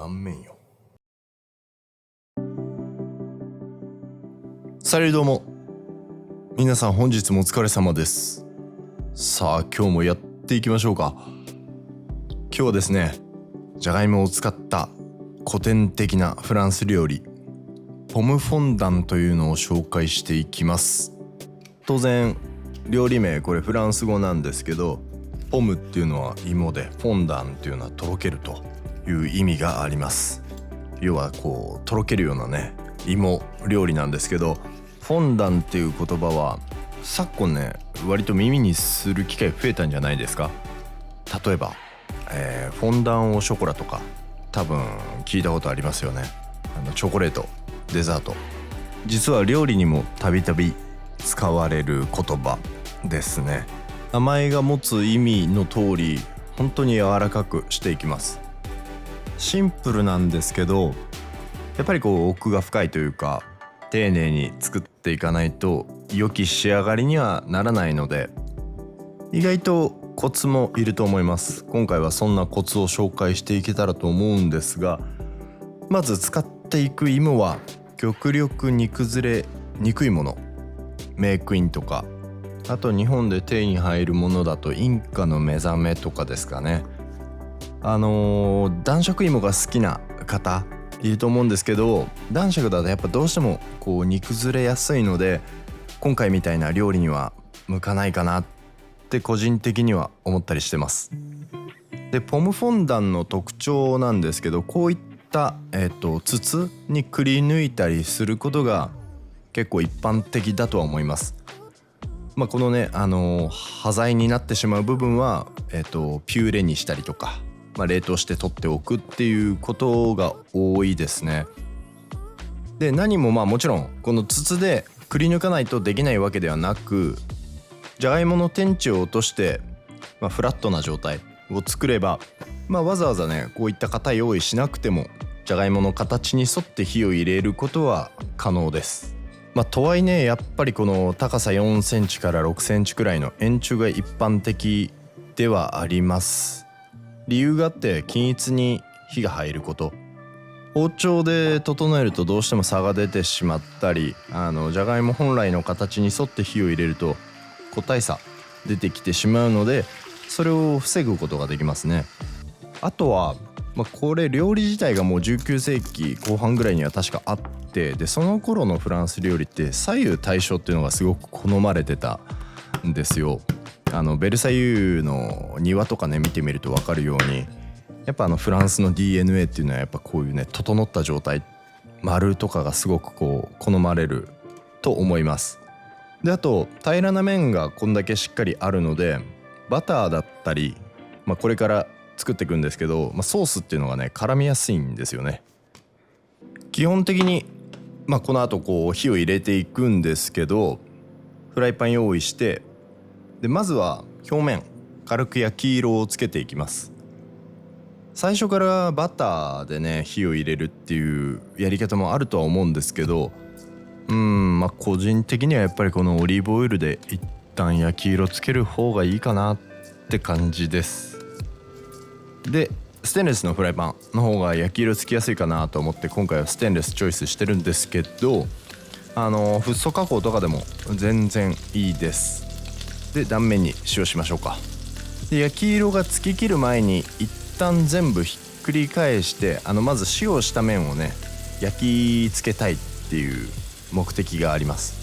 断面よ。さてどうも皆さん、本日もお疲れ様です。さあ今日もやっていきましょうか。今日はですね、じゃがいもを使った古典的なフランス料理ポムフォンダンというのを紹介していきます。当然料理名これフランス語なんですけど、ポムっていうのは芋で、フォンダンっていうのはとろけるという意味があります。要はこうとろけるようなね芋料理なんですけど、フォンダンっていう言葉は昨今ね割と耳にする機会増えたんじゃないですか。例えば、フォンダンオショコラとか多分聞いたことありますよね。チョコレート、デザート、実は料理にもたびたび使われる言葉ですね。名前が持つ意味の通り本当に柔らかくしていきます。シンプルなんですけど、やっぱりこう奥が深いというか丁寧に作っていかないと良き仕上がりにはならないので、意外とコツもいると思います。今回はそんなコツを紹介していけたらと思うんですが、まず使っていく芋は極力煮崩れにくいもの、メークインとか、あと日本で手に入るものだとインカの目覚めとかですかね。男爵芋が好きな方いると思うんですけど、男爵だとやっぱどうしてもこう煮崩れやすいので、今回みたいな料理には向かないかなって個人的には思ったりしてます。でポムフォンダンの特徴なんですけど、こういった、筒にくり抜いたりすることが結構一般的だとは思います。このね端材になってしまう部分は、ピューレにしたりとか、冷凍して取っておくっていうことが多いですね。で何ももちろんこの筒でくり抜かないとできないわけではなく、じゃがいもの天地を落として、フラットな状態を作れば、わざわざねこういった型用意しなくてもじゃがいもの形に沿って火を入れることは可能です。とはいえね、やっぱりこの高さ4センチから6センチくらいの円柱が一般的ではあります。理由があって、均一に火が入ること。包丁で整えるとどうしても差が出てしまったり、じゃがいも本来の形に沿って火を入れると個体差出てきてしまうので、それを防ぐことができますね。あとは、これ料理自体がもう19世紀後半ぐらいには確かあって、でその頃のフランス料理って左右対称っていうのがすごく好まれてたんですよ。ベルサイユの庭とかね見てみると分かるように、やっぱフランスの DNA っていうのはやっぱこういうね整った状態、丸とかがすごくこう好まれると思います。であと平らな面がこんだけしっかりあるので、バターだったり、これから作っていくんですけど、ソースっていうのがね絡みやすいんですよね。基本的にこの後こう火を入れていくんですけど、フライパン用意して、でまずは表面軽く焼き色をつけていきます。最初からバターでね火を入れるっていうやり方もあるとは思うんですけど、個人的にはやっぱりこのオリーブオイルで一旦焼き色つける方がいいかなって感じです。でステンレスのフライパンの方が焼き色つきやすいかなと思って今回はステンレスチョイスしてるんですけど、フッ素加工とかでも全然いいです。で断面に塩しましょうか。で焼き色がつききる前に一旦全部ひっくり返して、まず塩した面をね焼き付けたいっていう目的があります。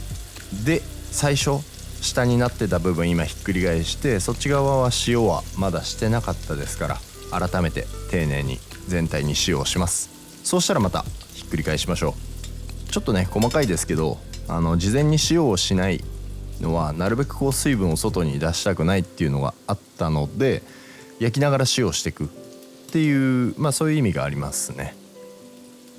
で最初下になってた部分今ひっくり返して、そっち側は塩はまだしてなかったですから、改めて丁寧に全体に塩をします。そうしたらまたひっくり返しましょう。ちょっとね細かいですけど、事前に塩をしないのはなるべくこう水分を外に出したくないっていうのがあったので、焼きながら塩していくっていう、そういう意味がありますね。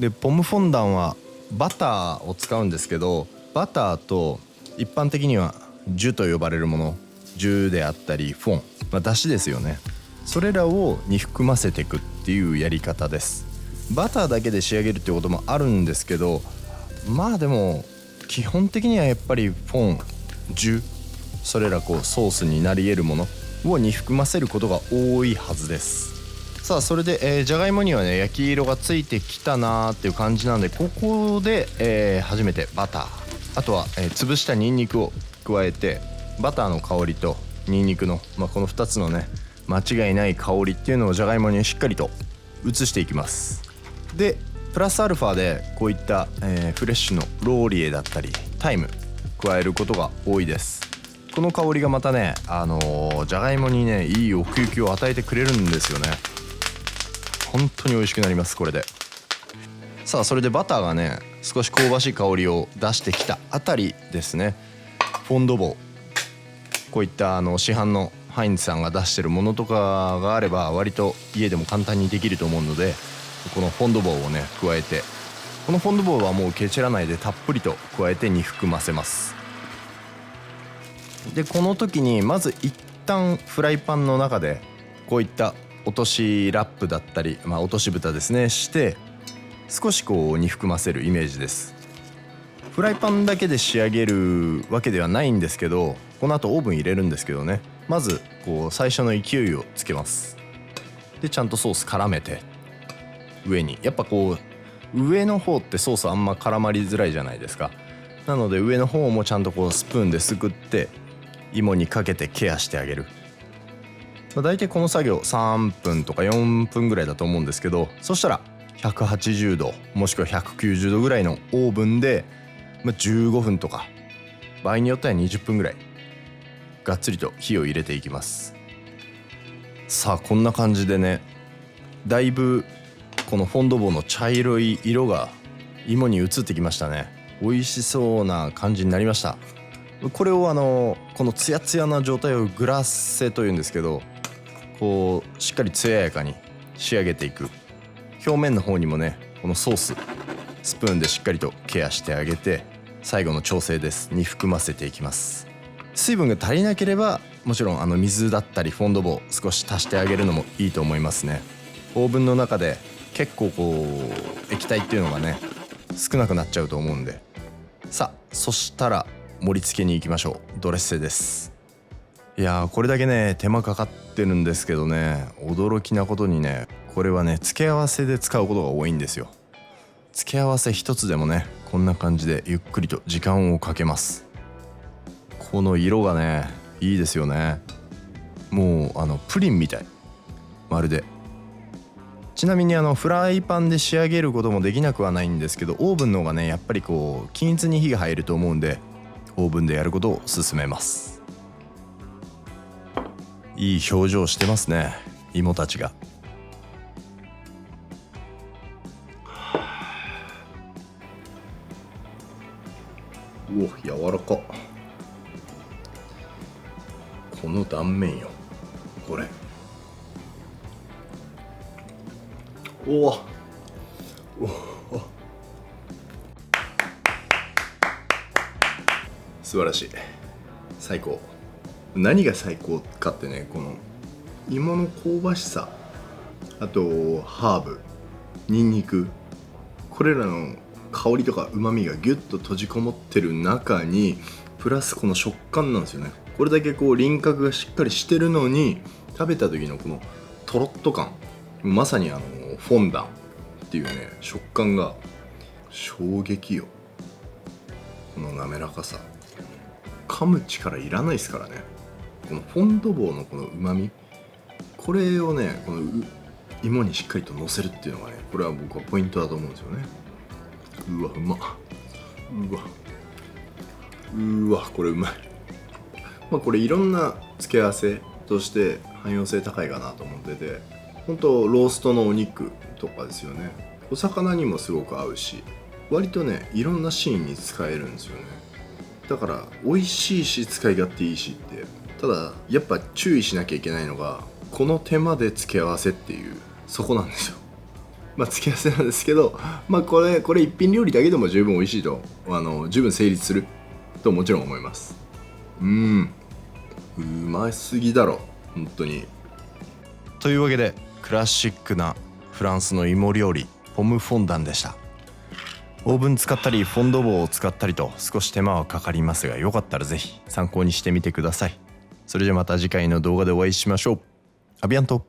でポムフォンダンはバターを使うんですけど、バターと一般的にはジュと呼ばれるもの、ジュであったりフォン、だしですよね。それらをに含ませていくっていうやり方です。バターだけで仕上げるってこともあるんですけど、でも基本的にはやっぱりフォン、ジュ、それらこうソースになり得るものをに含ませることが多いはずです。さあそれで、じゃがいもにはね焼き色がついてきたなーっていう感じなんで、ここで、初めてバター、あとは、潰したニンニクを加えて、バターの香りとニンニクの、この2つのね間違いない香りっていうのをじゃがいもにしっかりと移していきます。でプラスアルファでこういった、フレッシュのローリエだったりタイム加えることが多いです。この香りがまたねじゃがいもにねいい奥行きを与えてくれるんですよね。本当に美味しくなりますこれで。さあそれでバターがね少し香ばしい香りを出してきたあたりですね、フォンドボー、こういった市販のハインツさんが出してるものとかがあれば割と家でも簡単にできると思うので、このフォンドボーをね加えて、このフォンドボーはもうケチらないでたっぷりと加えて煮含ませます。でこの時にまず一旦フライパンの中でこういった落としラップだったり、落とし蓋ですねして少しこう煮含ませるイメージです。フライパンだけで仕上げるわけではないんですけど、この後オーブン入れるんですけどね、まずこう最初の勢いをつけます。でちゃんとソース絡めて、上にやっぱこう上の方ってソースあんま絡まりづらいじゃないですか。なので上の方もちゃんとこうスプーンですくって芋にかけてケアしてあげる。だいたいこの作業3分とか4分ぐらいだと思うんですけど、そしたら180度もしくは190度ぐらいのオーブンで15分とか場合によっては20分ぐらいがっつりと火を入れていきます。さあこんな感じでね、だいぶこのフォンドボーの茶色い色が芋に移ってきましたね。美味しそうな感じになりました。これをこのツヤツヤな状態をグラッセというんですけど、こうしっかり艶やかに仕上げていく。表面の方にもねこのソーススプーンでしっかりとケアしてあげて、最後の調整です。煮含ませていきます。水分が足りなければもちろん水だったりフォンドボー少し足してあげるのもいいと思いますね。オーブンの中で結構こう液体っていうのがね少なくなっちゃうと思うんで、さあそしたら盛り付けに行きましょう。ドレッセです。いやーこれだけね手間かかってるんですけどね、驚きなことにねこれはね付け合わせで使うことが多いんですよ。付け合わせ一つでもねこんな感じでゆっくりと時間をかけます。この色がねいいですよね。もうプリンみたい、まるで。ちなみにフライパンで仕上げることもできなくはないんですけど、オーブンの方がねやっぱりこう均一に火が入ると思うんでオーブンでやることを勧めます。いい表情してますね芋たちが。うお柔らか。この断面よこれ。おお素晴らしい、最高。何が最高かってね、この芋の香ばしさ、あとハーブ、ニンニク、これらの香りとか旨味がギュッと閉じこもってる中にプラスこの食感なんですよね。これだけこう輪郭がしっかりしてるのに食べた時のこのトロッと感、まさにフォンダンっていうね食感が衝撃よ。この滑らかさ、噛む力いらないですからね。このフォンドボーのこの旨味、これをねこの芋にしっかりと乗せるっていうのがね、これは僕はポイントだと思うんですよね。うわうまっ、うわこれうまい。これいろんな付け合わせとして汎用性高いかなと思ってて、本当ローストのお肉とかですよね。お魚にもすごく合うし、割とねいろんなシーンに使えるんですよね。だから美味しいし使い勝手いいしって、ただやっぱ注意しなきゃいけないのがこの手間で付け合わせっていう、そこなんですよ。付け合わせなんですけど、これ一品料理だけでも十分美味しいと十分成立するともちろん思います。うますぎだろ本当に。というわけでクラシックなフランスの芋料理ポムフォンダンでした。オーブン使ったりフォンドボーを使ったりと少し手間はかかりますが、よかったらぜひ参考にしてみてください。それじゃまた次回の動画でお会いしましょう。アビアント。